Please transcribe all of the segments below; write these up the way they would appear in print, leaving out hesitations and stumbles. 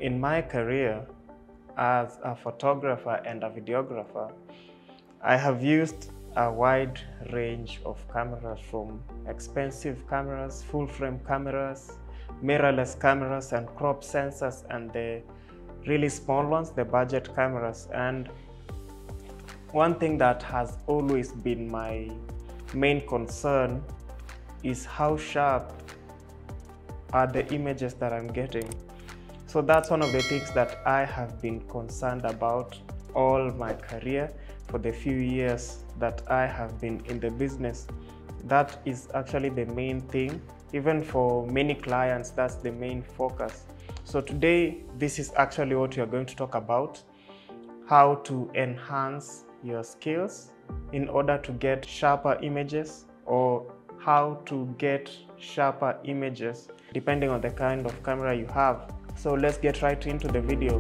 In my career as a photographer and a videographer, I have used a wide range of cameras, from expensive cameras, full-frame cameras, mirrorless cameras, and crop sensors, and the really small ones, the budget cameras. And one thing that has always been my main concern is how sharp are the images that I'm getting. So that's one of the things that I have been concerned about all my career for the few years that I have been in the business. That is actually the main thing. Even for many clients, that's the main focus. So today, this is actually what we are going to talk about: how to enhance your skills in order to get sharper images, or how to get sharper images depending on the kind of camera you have. So let's get right into the video.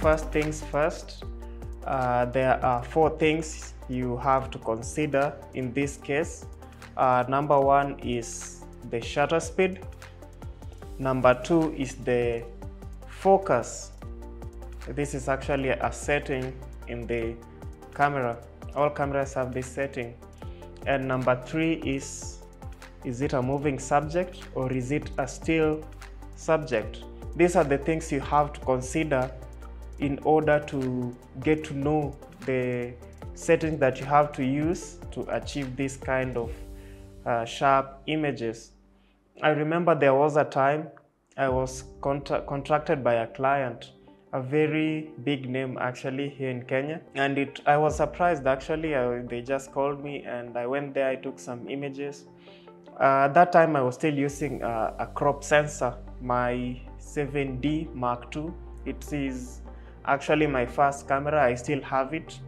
First things first, there are 4 things you have to consider in this case. Number 1 is the shutter speed. Number 2 is the focus. This is actually a setting in the camera. All cameras have this setting. And number 3 is it a moving subject or is it a still subject? These are the things you have to consider in order to get to know the settings that you have to use to achieve this kind of sharp images. I remember there was a time I was contracted by a client, a very big name actually here in Kenya, and I was surprised actually. They just called me and I went there. I took some images. At that time I was still using a crop sensor, my 7D Mark II. It is actually my first camera. I still have it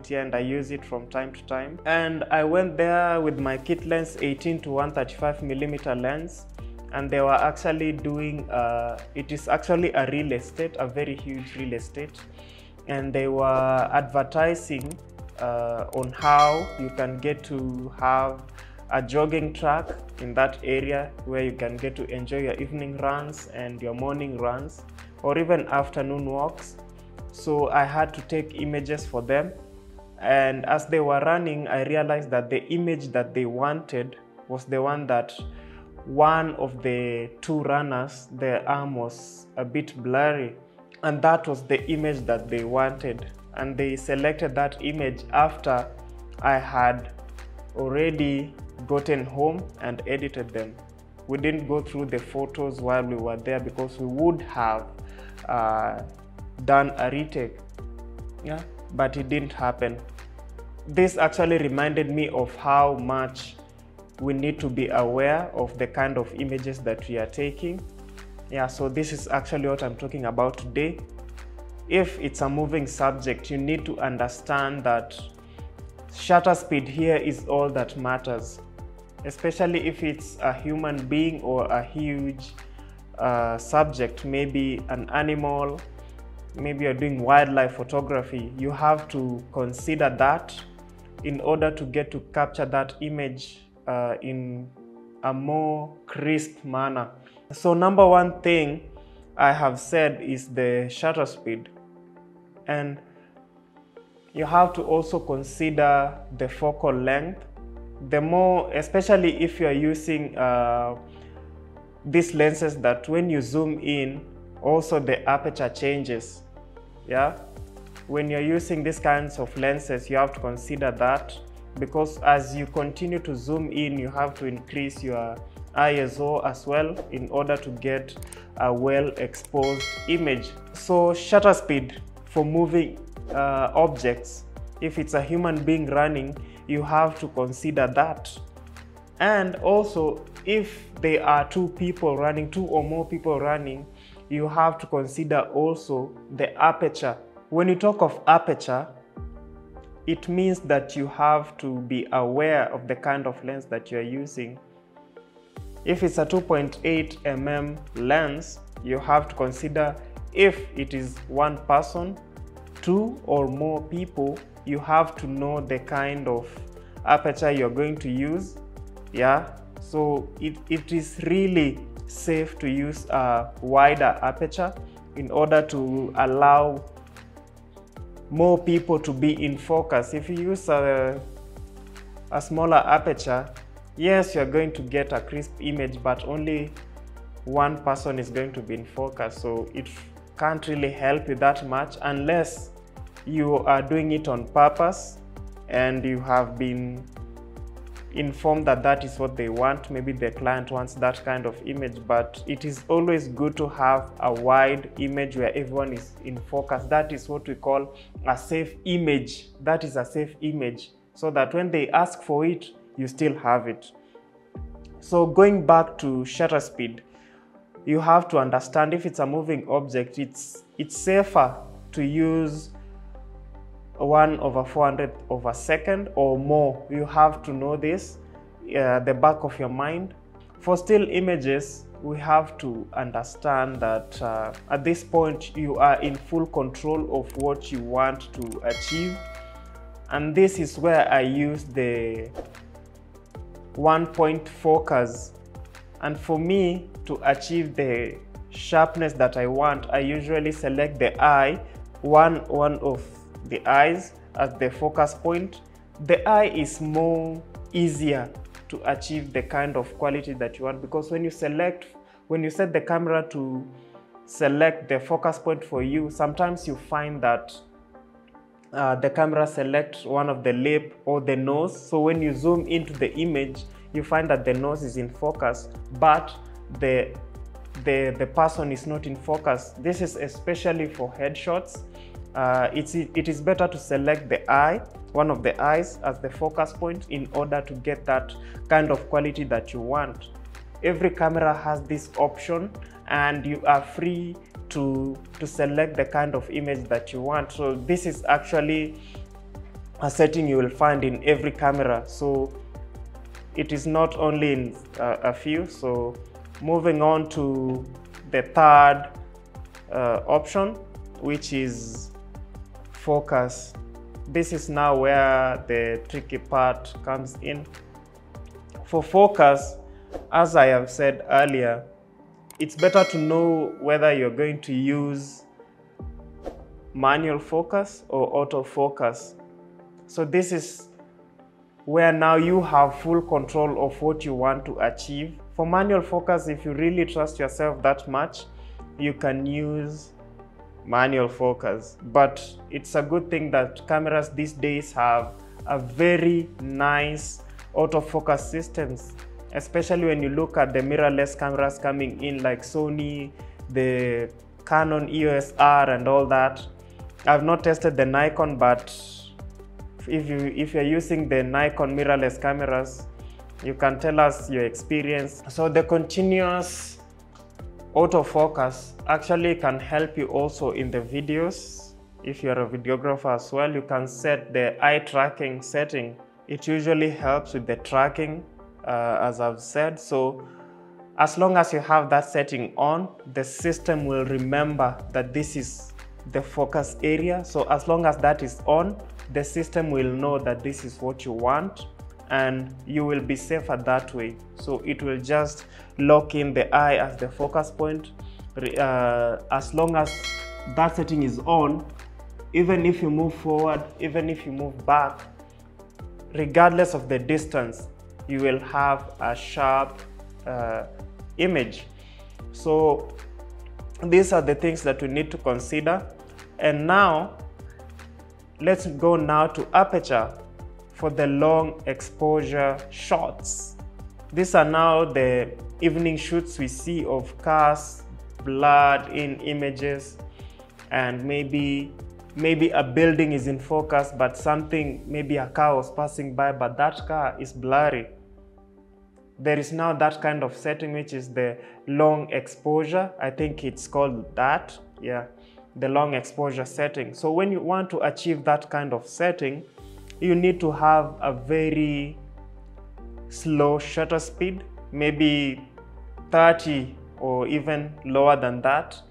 here and I use it from time to time. And I went there with my kit lens, 18 to 135mm lens, and they were actually doing it is actually a real estate, a very huge real estate, and they were advertising on how you can get to have a jogging track in that area where you can get to enjoy your evening runs and your morning runs or even afternoon walks. So I had to take images for them, and as they were running I realized that the image that they wanted was the one that one of the 2 runners, their arm was a bit blurry, and that was the image that they wanted. And they selected that image after I had already gotten home and edited them. We didn't go through the photos while we were there because we would have done a retake, but it didn't happen. This actually reminded me of how much we need to be aware of the kind of images that we are taking. So this is actually what I'm talking about today. If it's a moving subject, you need to understand that shutter speed here is all that matters, especially if it's a human being or a huge subject, maybe an animal, maybe you're doing wildlife photography. You have to consider that in order to get to capture that image in a more crisp manner. So number 1 thing I have said is the shutter speed, and you have to also consider the focal length. The more, especially if you are using these lenses that when you zoom in, also the aperture changes. When you're using these kinds of lenses, you have to consider that, because as you continue to zoom in, you have to increase your ISO as well in order to get a well exposed image. So shutter speed for moving objects, if it's a human being running, you have to consider that. And also if there are 2 people running, 2 or more people running, you have to consider also the aperture. When you talk of aperture, it means that you have to be aware of the kind of lens that you're using. If it's a 2.8mm lens, you have to consider if it is one person 2 or more people, you have to know the kind of aperture you're going to use. Yeah, so it is really safe to use a wider aperture in order to allow more people to be in focus. If you use a smaller aperture, yes, you're going to get a crisp image, but only one person is going to be in focus, so it can't really help you that much unless you are doing it on purpose and you have been informed that that is what they want. Maybe the client wants that kind of image, but it is always good to have a wide image where everyone is in focus. That is what we call a safe image. That is a safe image, so that when they ask for it, you still have it. So going back to shutter speed, you have to understand if it's a moving object, it's safer to use 1/400 of a second or more. You have to know this, the back of your mind. For still images, we have to understand that at this point you are in full control of what you want to achieve, and this is where I use the 1-point focus. And for me to achieve the sharpness that I want, I usually select the eye, one of the eyes as the focus point. The eye is more easier to achieve the kind of quality that you want, because when you set the camera to select the focus point for you, sometimes you find that the camera selects one of the lip or the nose. So when you zoom into the image, you find that the nose is in focus, but the person is not in focus. This is especially for headshots. It is better to select the eye, one of the eyes, as the focus point in order to get that kind of quality that you want. Every camera has this option, and you are free to select the kind of image that you want. So this is actually a setting you will find in every camera. So it is not only in a few. So moving on to the third option, which is focus. This is now where the tricky part comes in. For focus, as I have said earlier, it's better to know whether you're going to use manual focus or autofocus. So this is where now you have full control of what you want to achieve. For manual focus, if you really trust yourself that much, you can use manual focus. But it's a good thing that cameras these days have a very nice autofocus systems, especially when you look at the mirrorless cameras coming in, like Sony, the Canon EOS R and all that. I've not tested the Nikon, but if you're using the Nikon mirrorless cameras, you can tell us your experience. So the continuous autofocus actually can help you also in the videos. If you're a videographer as well, you can set the eye tracking setting. It usually helps with the tracking, as I've said. So as long as you have that setting on, the system will remember that this is the focus area. So as long as that is on, the system will know that this is what you want, and you will be safer that way. So it will just lock in the eye as the focus point. As long as that setting is on, even if you move forward, even if you move back, regardless of the distance, you will have a sharp image. So these are the things that we need to consider. And now let's go now to aperture for the long exposure shots. These are now the evening shoots we see of cars, blurred in images, and maybe a building is in focus, but something, maybe a car was passing by, but that car is blurry. There is now that kind of setting, which is the long exposure. I think it's called that, yeah, the long exposure setting. So when you want to achieve that kind of setting, you need to have a very slow shutter speed, maybe 30 or even lower than that.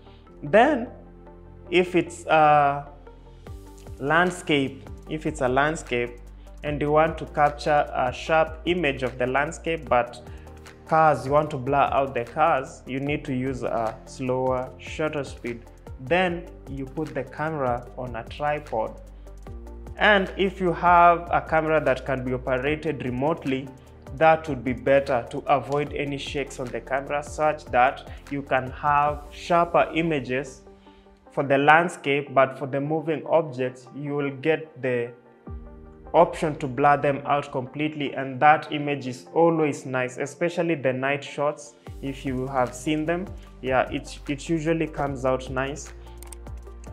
Then if it's a landscape, if it's a landscape and you want to capture a sharp image of the landscape, but cars, you want to blur out the cars, you need to use a slower shutter speed. Then you put the camera on a tripod. And if you have a camera that can be operated remotely, that would be better to avoid any shakes on the camera, such that you can have sharper images for the landscape, but for the moving objects, you will get the option to blur them out completely, and that image is always nice, especially the night shots. If you have seen them, yeah, it usually comes out nice.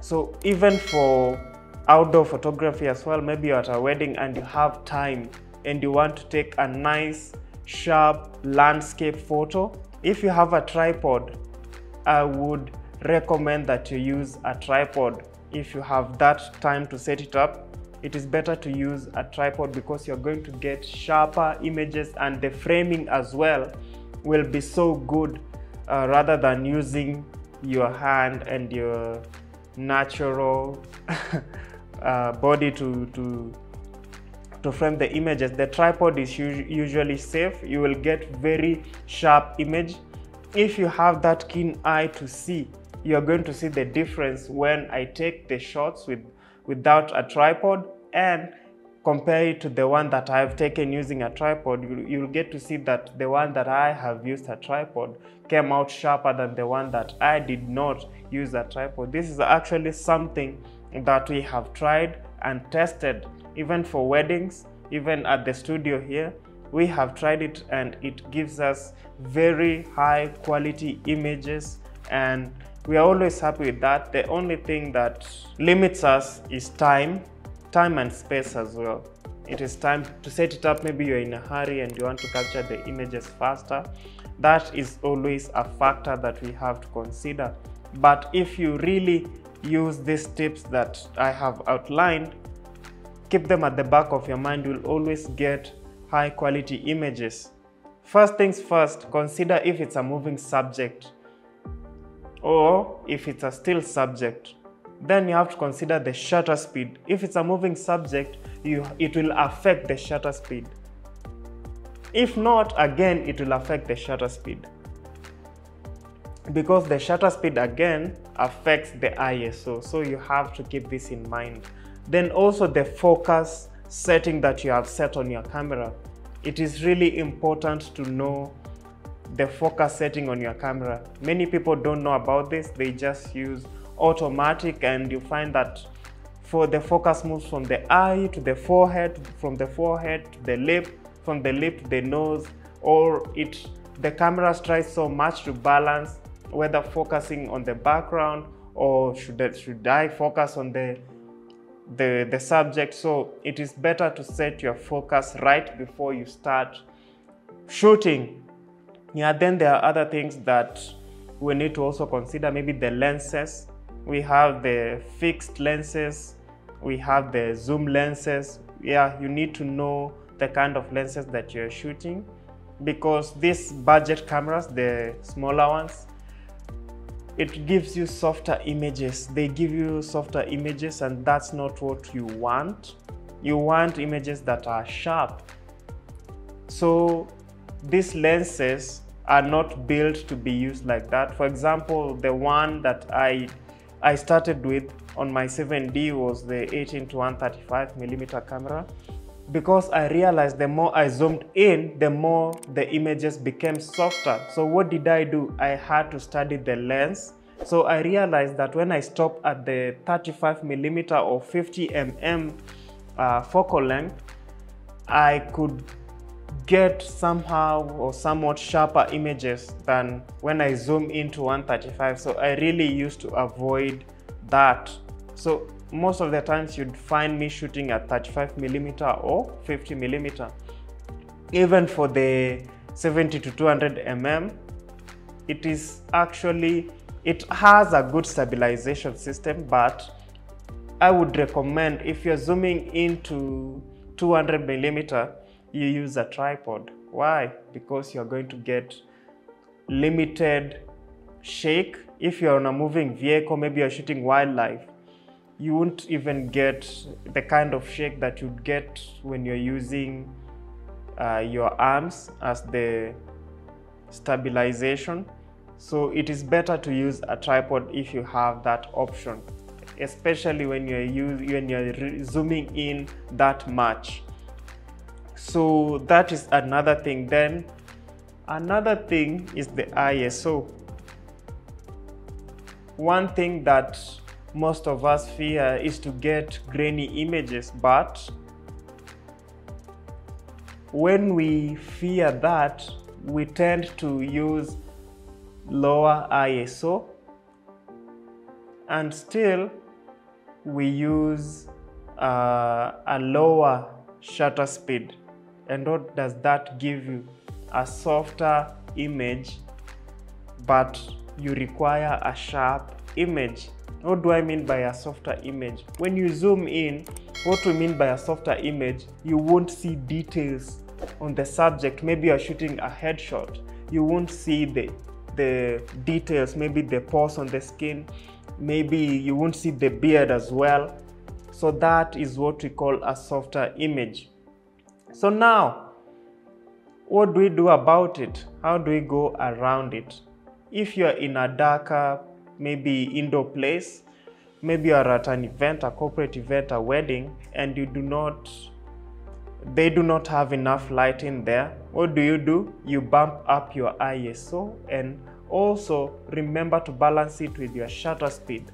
So even for outdoor photography as well, maybe you're at a wedding and you have time and you want to take a nice sharp landscape photo, if you have a tripod, I would recommend that you use a tripod. If you have that time to set it up, it is better to use a tripod, because you're going to get sharper images, and the framing as well will be so good, rather than using your hand and your natural body to frame the images. The tripod is usually safe. You will get very sharp image. If you have that keen eye to see, you're going to see the difference when I take the shots without a tripod and compare it to the one that I've taken using a tripod. You'll get to see that the one that I have used a tripod came out sharper than the one that I did not use a tripod. This is actually something that we have tried and tested, even for weddings, even at the studio here. We have tried it, and it gives us very high quality images, and we are always happy with that. The only thing that limits us is time and space as well. It is time to set it up. Maybe you're in a hurry and you want to capture the images faster. That is always a factor that we have to consider. But if you really use these tips that I have outlined, keep them at the back of your mind, you'll always get high quality images. First things first, consider if it's a moving subject or if it's a still subject. Then you have to consider the shutter speed. If it's a moving subject, it will affect the shutter speed. If not, again, it will affect the shutter speed, because the shutter speed again affects the ISO. So you have to keep this in mind. Then also the focus setting that you have set on your camera. It is really important to know the focus setting on your camera. Many people don't know about this. They just use automatic, and you find that for the focus moves from the eye to the forehead, from the forehead to the lip, from the lip to the nose, or the camera tries so much to balance whether focusing on the background or should I focus on the subject. So it is better to set your focus right before you start shooting. Yeah, then there are other things that we need to also consider, maybe the lenses. We have the fixed lenses, we have the zoom lenses. Yeah, you need to know the kind of lenses that you're shooting, because these budget cameras, the smaller ones, it gives you softer images. They give you softer images, and that's not what you want. You want images that are sharp. So these lenses are not built to be used like that. For example, the one that I started with on my 7D was the 18-135mm camera, because I realized the more I zoomed in, the more the images became softer. So what did I do? I had to study the lens. So I realized that when I stopped at the 35mm or 50mm focal length, I could get somehow or somewhat sharper images than when I zoom into 135. So I really used to avoid that. So most of the times you'd find me shooting at 35mm or 50mm. Even for the 70-200mm, it has a good stabilization system, but I would recommend, if you're zooming into 200mm, you use a tripod. Why? Because you're going to get limited shake. If you're on a moving vehicle, maybe you're shooting wildlife, you won't even get the kind of shake that you'd get when you're using your arms as the stabilization. So it is better to use a tripod if you have that option, especially when you're zooming in that much. So that is another thing. Then another thing is the ISO. One thing that most of us fear is to get grainy images, but when we fear that, we tend to use lower ISO, and still we use a lower shutter speed. And what does that give you? A softer image, but you require a sharp image. What do I mean by a softer image? When you zoom in, what we mean by a softer image, you won't see details on the subject. Maybe you're shooting a headshot, you won't see the details, maybe the pores on the skin, maybe you won't see the beard as well. So that is what we call a softer image. So now, what do we do about it? How do we go around it? If you're in a darker, maybe indoor place, maybe you're at an event, a corporate event, a wedding, and they do not have enough light in there, what do? You bump up your ISO, and also remember to balance it with your shutter speed.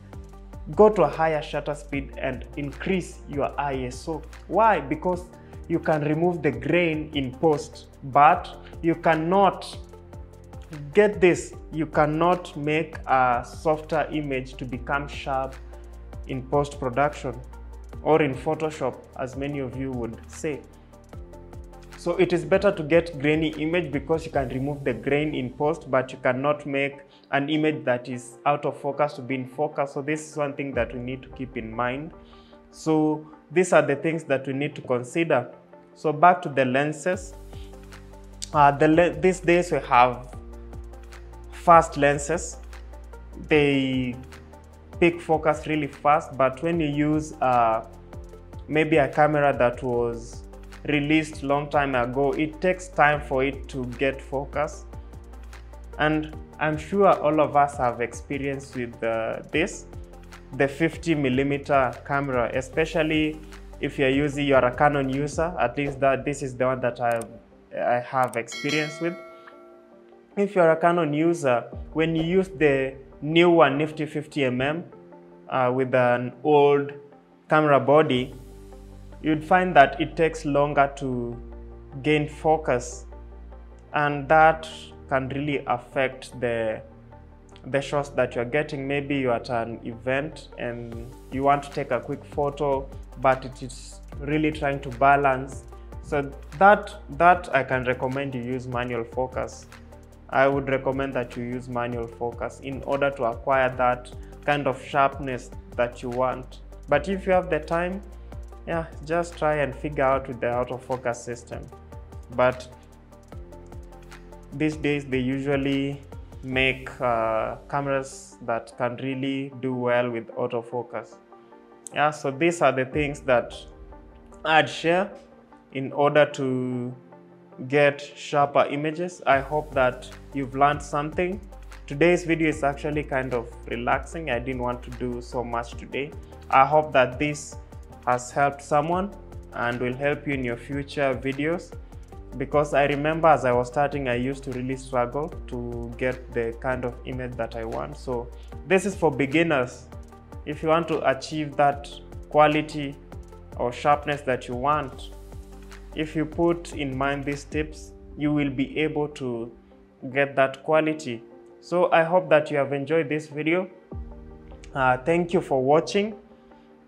Go to a higher shutter speed and increase your ISO. Why? Because you can remove the grain in post, but you cannot, get this, you cannot make a softer image to become sharp in post-production or in Photoshop, as many of you would say. So it is better to get grainy image because you can remove the grain in post, but you cannot make an image that is out of focus to be in focus. So this is one thing that we need to keep in mind. So these are the things that we need to consider. So back to the lenses. These days we have fast lenses. They pick focus really fast, but when you use maybe a camera that was released long time ago, it takes time for it to get focus. And I'm sure all of us have experience with the 50mm camera, especially if you're a Canon user. At least this is the one that I have experience with. If you're a Canon user, when you use the new one, nifty 50mm with an old camera body, you'd find that it takes longer to gain focus, and that can really affect the shots that you're getting. Maybe you're at an event and you want to take a quick photo, but it is really trying to balance. So that I can recommend you use manual focus. I would recommend that you use manual focus in order to acquire that kind of sharpness that you want. But if you have the time, yeah, just try and figure out with the autofocus system. But these days they usually make cameras that can really do well with autofocus. Yeah, so these are the things that I'd share in order to get sharper images. I hope that you've learned something. Today's video is actually kind of relaxing. I didn't want to do so much today. I hope that this has helped someone and will help you in your future videos, because I remember as I was starting, I used to really struggle to get the kind of image that I want. So this is for beginners. If you want to achieve that quality or sharpness that you want, if you put in mind these tips, you will be able to get that quality. So I hope that you have enjoyed this video. Thank you for watching.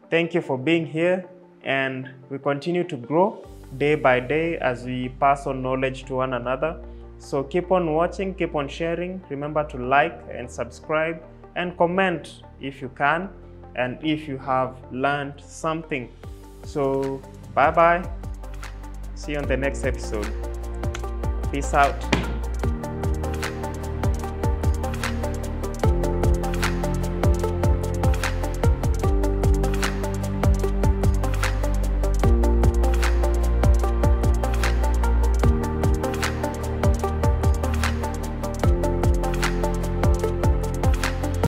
Thank you for being here, and we continue to grow day by day as we pass on knowledge to one another. So keep on watching, keep on sharing. Remember to like and subscribe and comment if you can, and if you have learned something. So bye bye. See you on the next episode. Peace out.